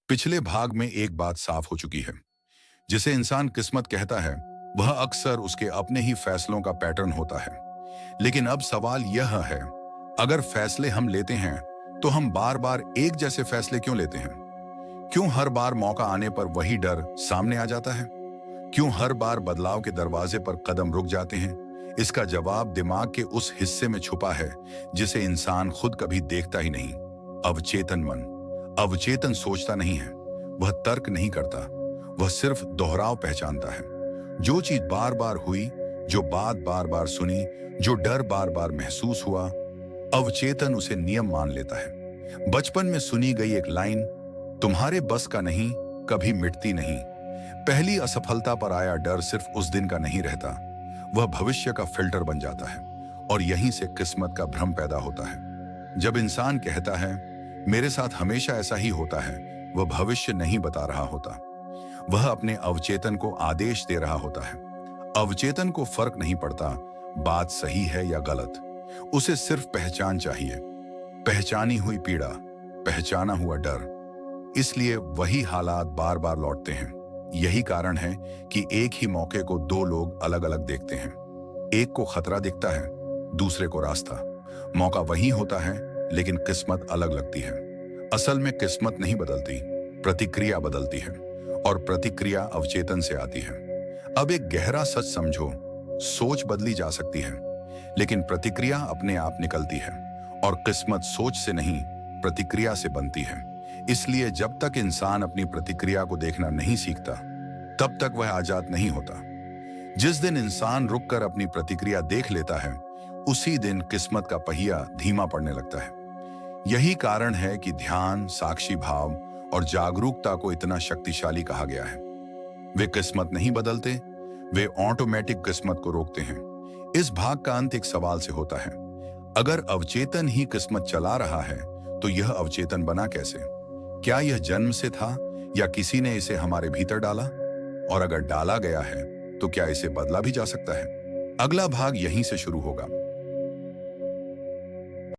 पिछले भाग में एक बात साफ हो चुकी है। जिसे इंसान किस्मत कहता है, वह अक्सर उसके अपने ही फैसलों का पैटर्न होता है। लेकिन अब सवाल यह है, अगर फैसले हम लेते हैं, तो हम बार बार एक जैसे फैसले क्यों लेते हैं? क्यों हर बार मौका आने पर वही डर सामने आ जाता है? क्यों हर बार बदलाव के दरवाजे पर कदम रुक जाते हैं? इसका जवाब दिमाग के उस हिस्से में छुपा है जिसे इंसान खुद कभी देखता ही नहीं। अवचेतन मन। अवचेतन सोचता नहीं है, वह तर्क नहीं करता, वह सिर्फ दोहराव पहचानता है। जो चीज बार बार हुई, जो बात बार बार सुनी, जो डर बार बार महसूस हुआ, अवचेतन उसे नियम मान लेता है। बचपन में सुनी गई एक लाइन, तुम्हारे बस का नहीं, कभी मिटती नहीं। पहली असफलता पर आया डर सिर्फ उस दिन का नहीं रहता, वह भविष्य का फिल्टर बन जाता है। और यहीं से किस्मत का भ्रम पैदा होता है। जब इंसान कहता है मेरे साथ हमेशा ऐसा ही होता है, वह भविष्य नहीं बता रहा होता, वह अपने अवचेतन को आदेश दे रहा होता है। अवचेतन को फर्क नहीं पड़ता बात सही है या गलत, उसे सिर्फ पहचान चाहिए। पहचानी हुई पीड़ा, पहचाना हुआ डर। इसलिए वही हालात बार बार लौटते हैं। यही कारण है कि एक ही मौके को दो लोग अलग अलग देखते हैं। एक को खतरा दिखता है, दूसरे को रास्ता। मौका वही होता है, लेकिन किस्मत अलग लगती है। असल में किस्मत नहीं बदलती, प्रतिक्रिया बदलती है। और प्रतिक्रिया अवचेतन से आती है। अब एक गहरा सच समझो, सोच बदली जा सकती है, लेकिन प्रतिक्रिया अपने आप निकलती है। और किस्मत सोच से नहीं, प्रतिक्रिया से बनती है। इसलिए जब तक इंसान अपनी प्रतिक्रिया को देखना नहीं सीखता, तब तक वह आजाद नहीं होता। जिस दिन इंसान रुककर अपनी प्रतिक्रिया देख लेता है, उसी दिन किस्मत का पहिया धीमा पड़ने लगता है। यही कारण है कि ध्यान, साक्षी भाव और जागरूकता को इतना शक्तिशाली कहा गया है। वे किस्मत नहीं बदलते, वे ऑटोमेटिक किस्मत को रोकते हैं। इस भाग का अंत एक सवाल से होता है, अगर अवचेतन ही किस्मत चला रहा है, तो यह अवचेतन बना कैसे? क्या यह जन्म से था या किसी ने इसे हमारे भीतर डाला? और अगर डाला गया है, तो क्या इसे बदला भी जा सकता है? अगला भाग यहीं से शुरू होगा।